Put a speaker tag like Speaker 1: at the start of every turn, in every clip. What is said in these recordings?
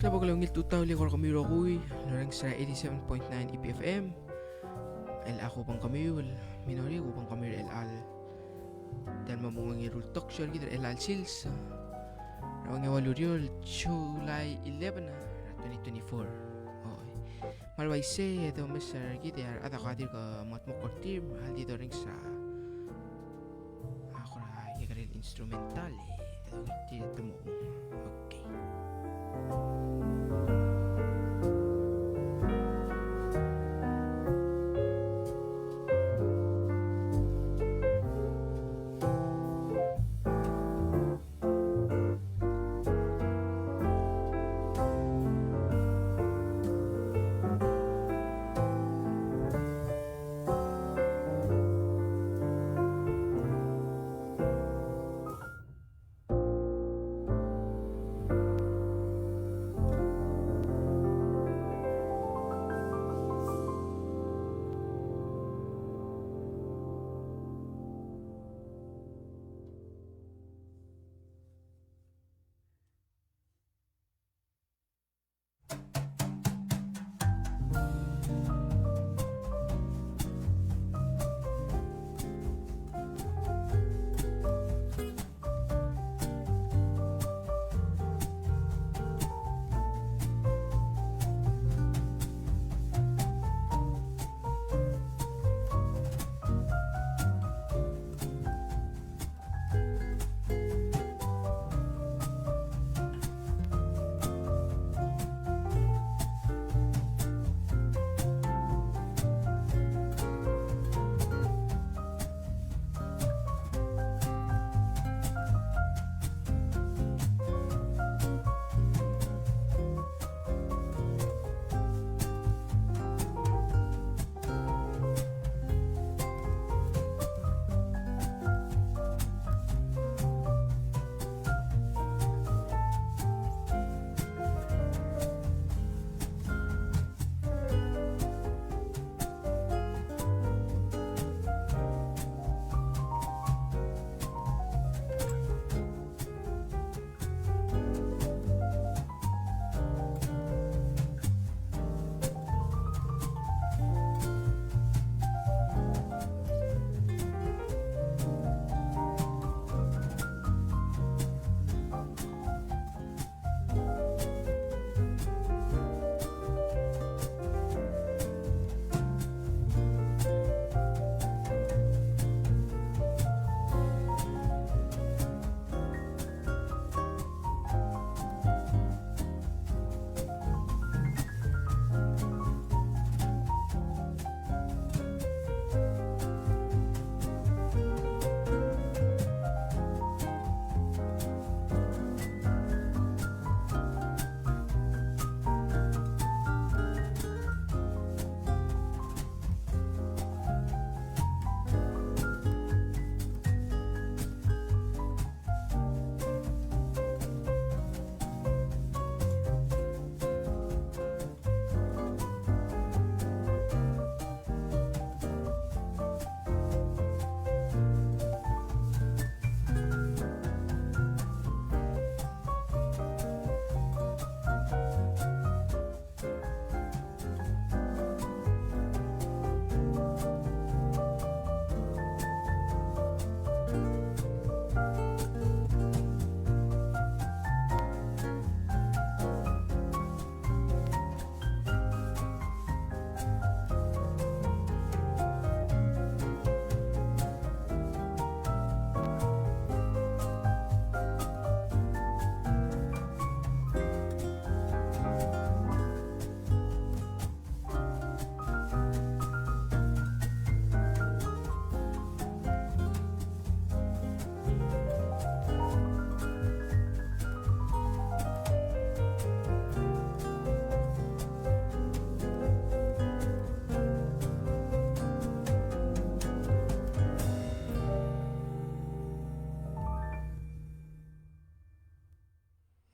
Speaker 1: Sa pagkalungil tutaw likor kami rokoy, larang sa 87.9 EPFM. El ako pang kami, minori ko pang kami el dan mamungang irultok siya kita el sils. Rawang iwaluryol, July 11 na 2024. Okay. Malway se, ito Mr. Gitar, at akadir ka matmukor team, hal dito rin sa ako na ikaril instrumental ito dito mo. Okay.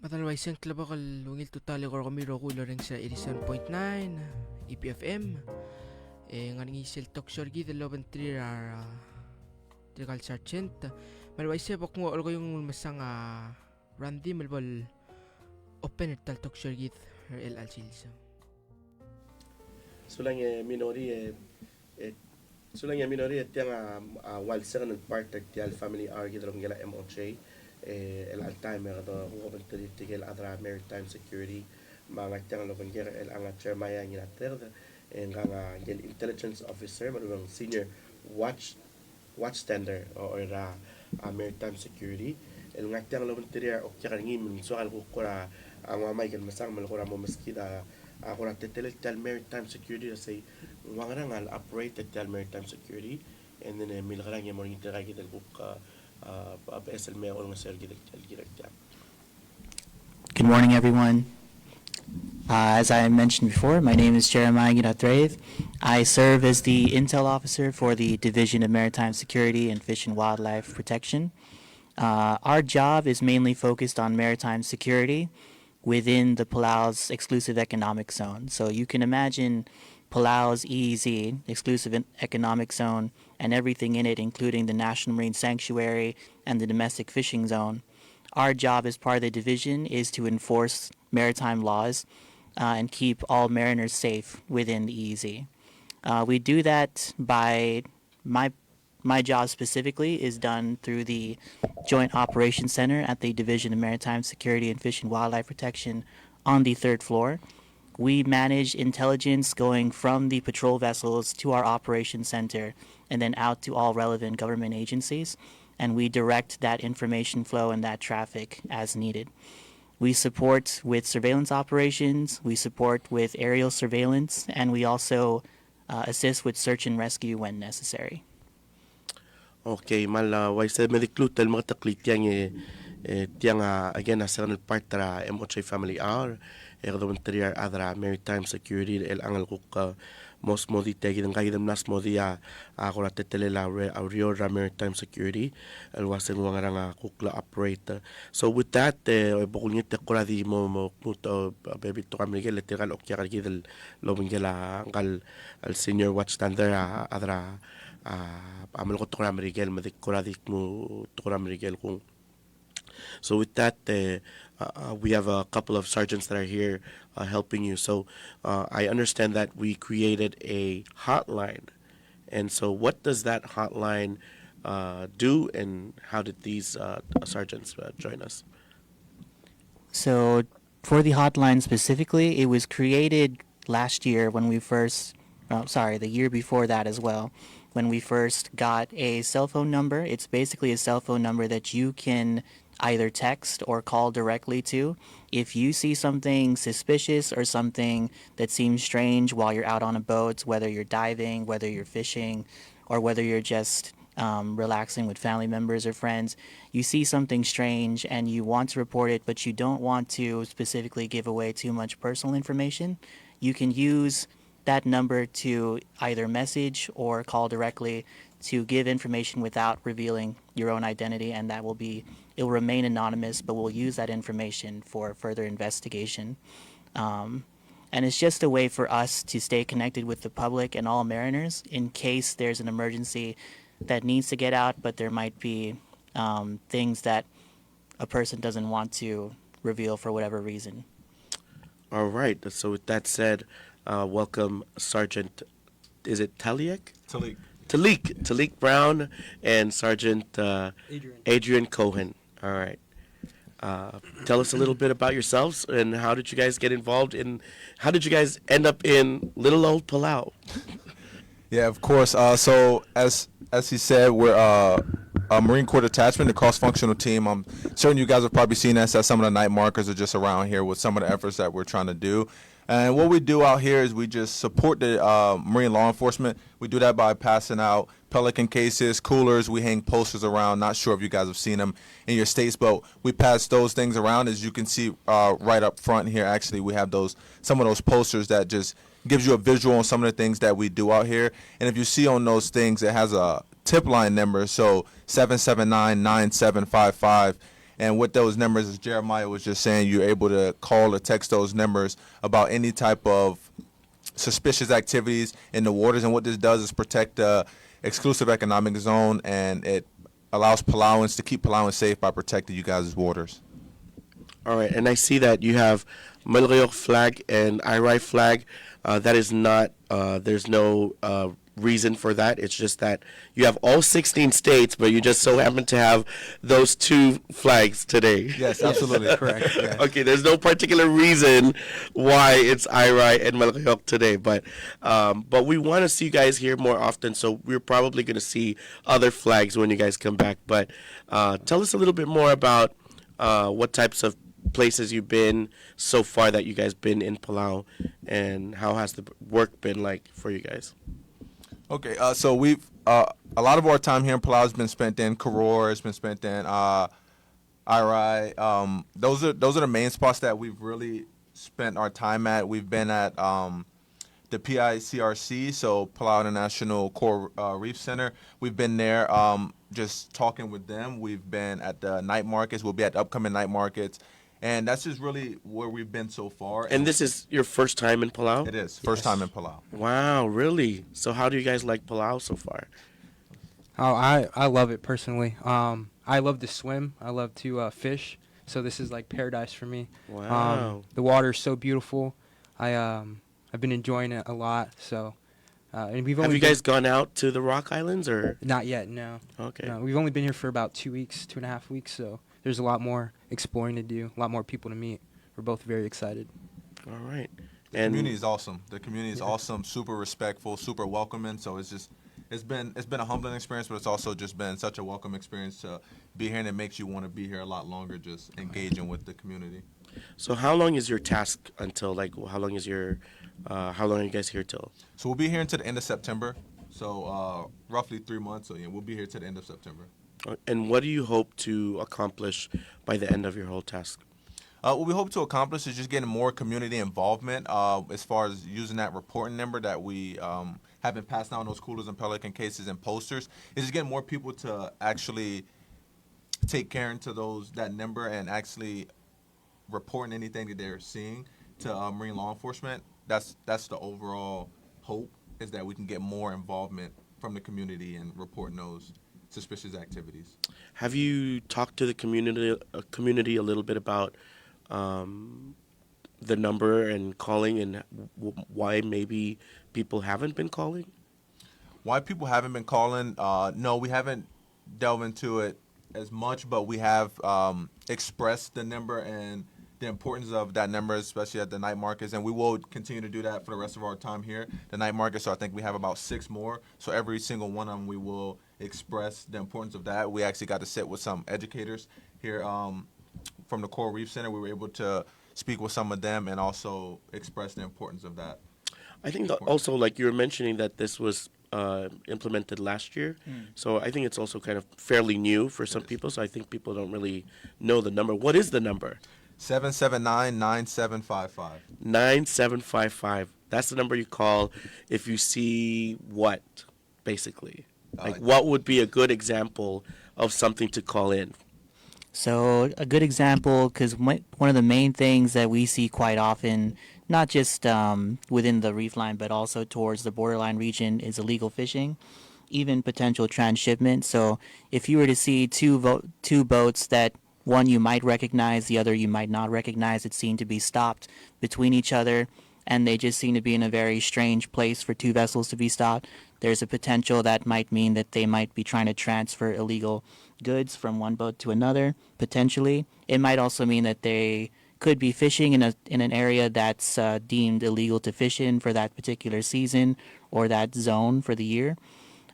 Speaker 1: Matalway siyang klabakal lungil tutali ko kami roku rin sa 87.9 EPFM. Nga nang isil talk sorgi dalawan trir Trical Sergeant. Malway siya bak mo ko yung masang Randy malbal open tal talk git LL Chilsa.
Speaker 2: Sulang minori tiang while second part tial family gidrong gela MOJ el Alzheimer do government tigel adra maritime security mga tiang lo gera el anga chairmaya ngila terde nga gel intelligence officer marunong senior watchstander o era maritime security el nga tiang lo tiria o kya ngim so al kura ang mamay ken masang mal kura mo maskida ako na tetel maritime security na say wangarang al operate tel maritime security and then milgarang yung monitor ay kita book PSL may olong sir gidek gidek.
Speaker 3: Good morning, everyone. As I mentioned before, my name is Jeremiah Ginatrave. I serve as the Intel Officer for the Division of Maritime Security and Fish and Wildlife Protection. Our job is mainly focused on maritime security within the Palau's exclusive economic zone. So you can imagine Palau's EEZ, exclusive economic zone, and everything in it, including the National Marine Sanctuary and the domestic fishing zone. Our job as part of the division is to enforce maritime laws and keep all mariners safe within the EEZ. We do that by my job specifically is done through the Joint Operations Center at the Division of Maritime Security and Fish and Wildlife Protection on the third floor. We manage intelligence going from the patrol vessels to our operations center and then out to all relevant government agencies, and we direct that information flow and that traffic as needed. We support with surveillance operations, we support with aerial surveillance, and we also assist with search and rescue when necessary.
Speaker 2: Okay, mal why said mediklu tel mga taklit yang tiang again as second part tra MOJ family R government adra maritime security el angal kuk most modi tegi ng kagidam nas modi ako la tetele la rio maritime security el wasen wangaranga kukla operator. So with that bokulnya te kura di mo puto baby to kamigel leteral okya kagidel lobingela ngal al senior watchstander adra amal ko tukura Miguel madik kuradik mo tukura Miguel kung. So with that we have a couple of sergeants that are here helping you. So I understand that we created a hotline, and so what does that hotline do, and how did these sergeants join us?
Speaker 3: So for the hotline specifically, it was created last year when we first, the year before that as well, when we first got a cell phone number. It's basically a cell phone number that you can either text or call directly to if you see something suspicious or something that seems strange while you're out on a boat, whether you're diving, whether you're fishing, or whether you're just relaxing with family members or friends. You see something strange and you want to report it, but you don't want to specifically give away too much personal information. You can use that number to either message or call directly to give information without revealing your own identity, and it will remain anonymous, but we'll use that information for further investigation. And it's just a way for us to stay connected with the public and all mariners in case there's an emergency that needs to get out, but there might be things that a person doesn't want to reveal for whatever reason.
Speaker 2: All right. So with that said, welcome Sergeant. Is it Taliek? Talik Brown and Sergeant Adrian Cohen. All right. Tell us a little bit about yourselves and how did you guys get involved how did you guys end up in little old Palau?
Speaker 4: Yeah, of course. So as he said, we're a Marine Corps detachment, a cross-functional team. I'm certain you guys have probably seen us as some of the night markers are just around here with some of the efforts that we're trying to do. And what we do out here is we just support the Marine law enforcement. We do that by passing out Pelican cases, coolers. We hang posters around. Not sure if you guys have seen them in your states, but we pass those things around. As you can see right up front here, actually, we have some of those posters that just gives you a visual on some of the things that we do out here. And if you see on those things, it has a tip line number, so 779-9755. And with those numbers, as Jeremiah was just saying, you're able to call or text those numbers about any type of suspicious activities in the waters. And what this does is protect the exclusive economic zone, and it allows Palauans to keep Palauans safe by protecting you guys' waters.
Speaker 2: All right, and I see that you have Malgayoc flag and IRI flag. That is not. There's no reason for that. It's just that you have all 16 states, but you just so happen to have those two flags today.
Speaker 4: Yes, absolutely.
Speaker 5: Correct. Yes.
Speaker 2: Okay, there's no particular reason why it's IRI and Malgayoc today, but we want to see you guys here more often. So we're probably going to see other flags when you guys come back. But tell us a little bit more about what types of places you've been so far that you guys been in Palau, and how has the work been like for you guys?
Speaker 4: Okay, so we've a lot of our time here in Palau has been spent in Karor, it's been spent in IRI. Those are the main spots that we've really spent our time at. We've been at the PICRC, so Palau International Coral Reef Center. We've been there just talking with them. We've been at the night markets. We'll be at the upcoming night markets. And that's just really where we've been so far.
Speaker 2: And this is your first time in Palau?
Speaker 4: It is. First time in Palau.
Speaker 2: Wow, really? So how do you guys like Palau so far?
Speaker 5: Oh, I love it personally. I love to swim. I love to fish. So this is like paradise for me.
Speaker 2: Wow.
Speaker 5: The water is so beautiful. I've been enjoying it a lot. So, and we've only
Speaker 2: Have you guys gone out to the Rock Islands or?
Speaker 5: not yet. No.
Speaker 2: Okay.
Speaker 5: No, we've only been here for about 2 weeks, 2.5 weeks. So there's a lot more exploring to do, a lot more people to meet. We're both very excited.
Speaker 2: All right.
Speaker 4: The
Speaker 2: And
Speaker 4: community is awesome. The community is awesome, super respectful, super welcoming. So it's been a humbling experience, but it's also just been such a welcome experience to be here, and it makes you want to be here a lot longer, just engaging with the community.
Speaker 2: so how long is your task until, like, how long are you guys here till?
Speaker 4: So we'll be here until the end of September. So roughly 3 months. So yeah, we'll be here till the end of September.
Speaker 2: And what do you hope to accomplish by the end of your whole task?
Speaker 4: What we hope to accomplish is just getting more community involvement as far as using that reporting number that we have been passed down, those coolers and pelican cases and posters. Is just getting more people to actually take care into that number and actually reporting anything that they're seeing to marine law enforcement. That's the overall hope, is that we can get more involvement from the community and reporting those suspicious activities.
Speaker 2: Have you talked to the community a little bit about the number and calling, and why maybe people haven't been calling?
Speaker 4: Why people haven't been calling? No, we haven't delved into it as much, but we have expressed the number and the importance of that number, especially at the night markets, and we will continue to do that for the rest of our time here. The night market, so I think we have about 6 more. So every single one of them, we will express the importance of that. We actually got to sit with some educators here from the Coral Reef Center. We were able to speak with some of them and also express the importance of that.
Speaker 2: I think that also, like you were mentioning, that this was implemented last year. So I think it's also kind of fairly new for some people. So I think people don't really know the number. What is the number?
Speaker 4: 779-9755.
Speaker 2: 9755. That's the number you call if you see what, basically? Like, what would be a good example of something to call in?
Speaker 3: So a good example, because one of the main things that we see quite often, not just within the reef line, but also towards the borderline region, is illegal fishing, even potential transshipment. So if you were to see two boats that one you might recognize, the other you might not recognize, that seem to be stopped between each other, and they just seem to be in a very strange place for two vessels to be stopped, there's a potential that might mean that they might be trying to transfer illegal goods from one boat to another, potentially. It might also mean that they could be fishing in an area that's deemed illegal to fish in for that particular season or that zone for the year.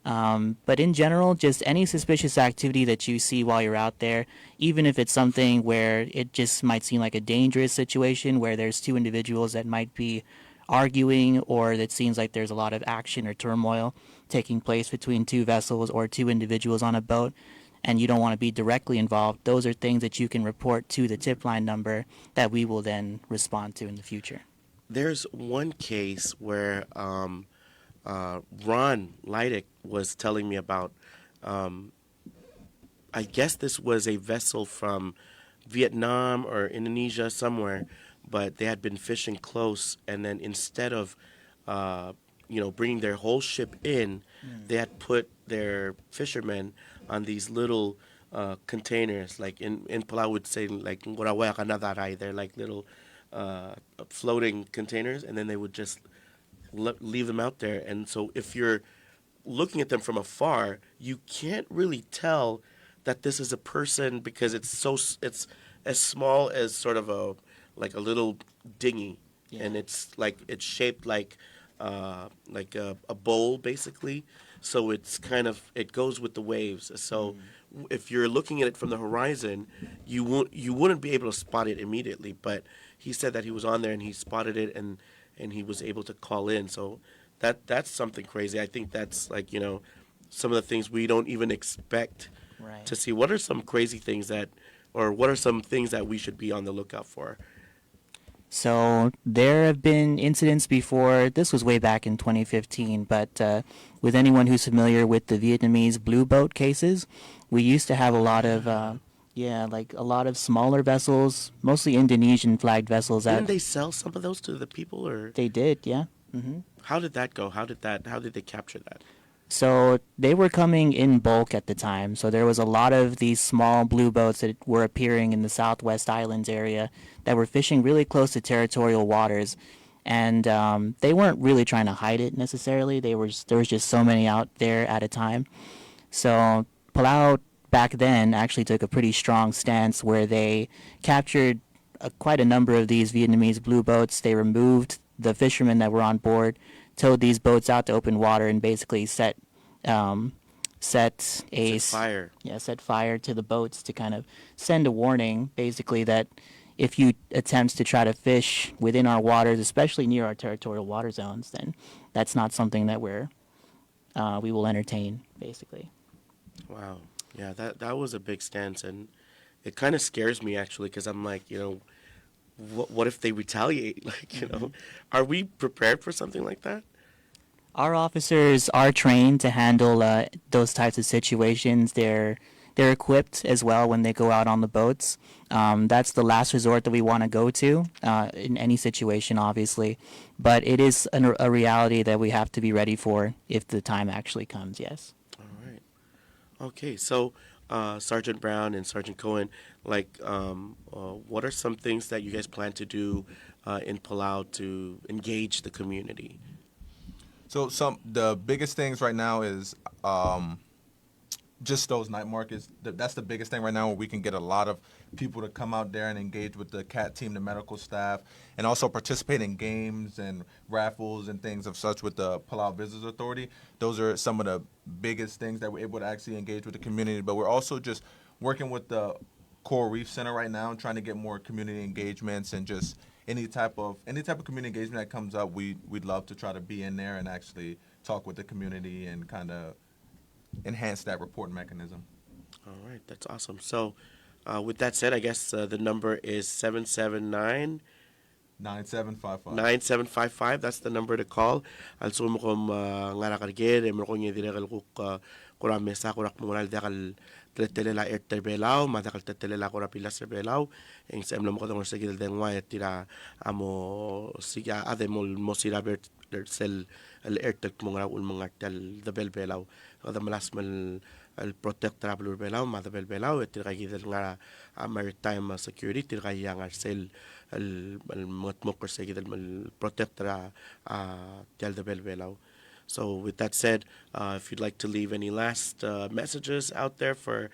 Speaker 3: But in general, just any suspicious activity that you see while you're out there, even if it's something where it just might seem like a dangerous situation where there's two individuals that might be arguing, or that seems like there's a lot of action or turmoil taking place between two vessels or two individuals on a boat, and you don't want to be directly involved, those are things that you can report to the tip line number that we will then respond to in the future.
Speaker 2: There's one case where Ron Leidick was telling me about. I guess this was a vessel from Vietnam or Indonesia somewhere, but they had been fishing close, and then instead of bringing their whole ship in, they had put their fishermen on these little containers. Like in Palau would say like "Ngurawaya ka na daray." They're like little floating containers, and then they would just leave them out there. And so if you're looking at them from afar, you can't really tell that this is a person because it's as small as sort of a like a little dinghy, and
Speaker 3: Yeah.
Speaker 2: it's like it's shaped like a bowl basically. So it's kind of it goes with the waves. So if you're looking at it from the horizon, you wouldn't be able to spot it immediately. But he said that he was on there and he spotted it and he was able to call in. So that's something crazy. I think that's like some of the things we don't even expect
Speaker 3: Right.
Speaker 2: to see. What are some crazy things or what are some things that we should be on the lookout for?
Speaker 3: So there have been incidents before. This was way back in 2015, but with anyone who's familiar with the Vietnamese blue boat cases, we used to have a lot of, like a lot of smaller vessels, mostly Indonesian flagged vessels.
Speaker 2: Didn't
Speaker 3: That
Speaker 2: they sell some of those to the people, or
Speaker 3: they did, yeah.
Speaker 2: how did that go? How did they capture that?
Speaker 3: So they were coming in bulk at the time. So there was a lot of these small blue boats that were appearing in the Southwest Islands area that were fishing really close to territorial waters, and they weren't really trying to hide it necessarily. There was just so many out there at a time. So Palau back then actually took a pretty strong stance where they captured quite a number of these Vietnamese blue boats. They removed the fishermen that were on board, towed these boats out to open water, and basically um, set a
Speaker 2: Set fire.
Speaker 3: set fire to the boats to kind of send a warning, basically that if you attempt to try to fish within our waters, especially near our territorial water zones, then that's not something that we will entertain, basically.
Speaker 2: Wow. Yeah, that was a big stance, and it kind of scares me actually because I'm like, what if they retaliate? Like, are we prepared for something like that?
Speaker 3: Our officers are trained to handle those types of situations. They're equipped as well when they go out on the boats. That's the last resort that we want to go to in any situation, obviously. But it is a reality that we have to be ready for if the time actually comes. Yes.
Speaker 2: All right. Okay, so Sergeant Brown and Sergeant Cohen, like, what are some things that you guys plan to do in Palau to engage the community?
Speaker 4: So the biggest things right now is just those night markets. That's the biggest thing right now, where we can get a lot of people to come out there and engage with the CAT team, the medical staff, and also participate in games and raffles and things of such with the Palau Visitors Authority. Those are some of the biggest things that we're able to actually engage with the community. But we're also just working with the Coral Reef Center right now and trying to get more community engagements and just any type of community engagement that comes up. We'd love to try to be in there and actually talk with the community and kind of enhance that reporting mechanism.
Speaker 2: All right, that's awesome. So, with that said, I guess the number is 779
Speaker 4: 9755.
Speaker 2: 9755. That's the number to call. Also mo kom ngara karged mo ko ngi dire kal kura mesa kura moral dakal tletele la belao ma dakal tletele la kura pilas belao en sem lo mo ko tong seguir den wa tira amo siga ademol mosira ber sel el ertek mo ngara ul mga tel the belao kada malas mal el protect traveler belao ma the belao tira gi del ngara maritime security tira yang sel المتمكر سيد البروتكتور تيال the belbelao. So with that said, if you'd like to leave any last messages out there for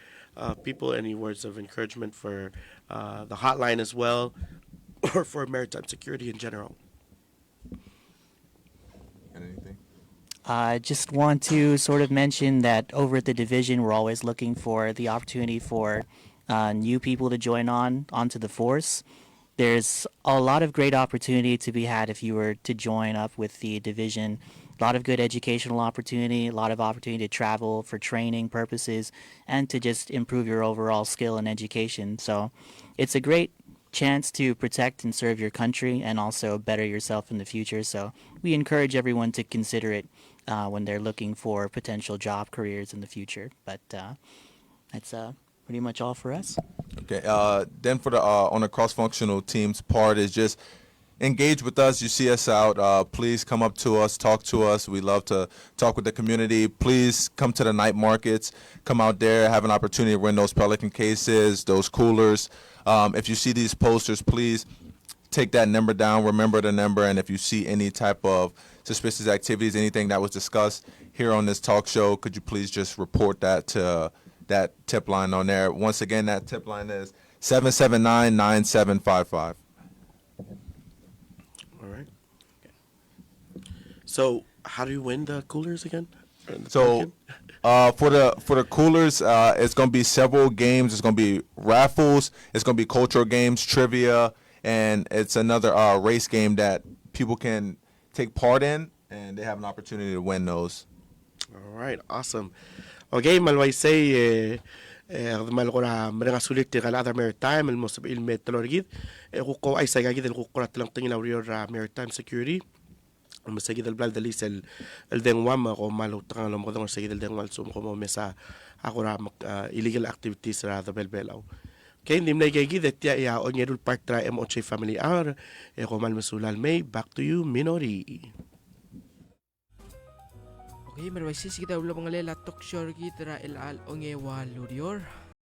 Speaker 2: people, any words of encouragement for the hotline as well, or for maritime security in general.
Speaker 4: Anything?
Speaker 3: I just want to sort of mention that over at the division, we're always looking for the opportunity for new people to join onto the force. There's a lot of great opportunity to be had if you were to join up with the division. A lot of good educational opportunity, a lot of opportunity to travel for training purposes, and to just improve your overall skill and education. So it's a great chance to protect and serve your country and also better yourself in the future. So we encourage everyone to consider it when they're looking for potential job careers in the future. But that's pretty much all for us.
Speaker 4: Okay. Then for the on the cross-functional teams part is just engage with us. You see us out. Please come up to us, talk to us. We love to talk with the community. Please come to the night markets. Come out there, have an opportunity to win those Pelican cases, those coolers. If you see these posters, please take that number down. Remember the number, and if you see any type of suspicious activities, anything that was discussed here on this talk show, could you please just report that to that tip line on there? Once again, that tip line is 779-9755.
Speaker 2: All right. So, how do you win the coolers again? Or the
Speaker 4: So,
Speaker 2: Pelican?
Speaker 4: for the coolers, it's gonna be several games. It's gonna be raffles. It's gonna be cultural games, trivia, and it's another race game that people can take part in, and they have an opportunity to win those.
Speaker 2: All right, awesome. Okay, malwaysay mal qura mrenga sulit tigal other maritime el mosab il metalorgid ko ay sagagid el qura tlang tingin awrior maritime security masagid el blal dalis el dengwam ko malu tang lo mo dong sagid el dengwal sum ko mo mesa akura illegal activities ra the belbelaw. Okay, nim na gigid et ya on yerul part tra MOJ family hour ko mal mesulal may back to you Minori.
Speaker 1: Okay, marwaisi kita ulo mga lela talk show kita ra el al onge walurior.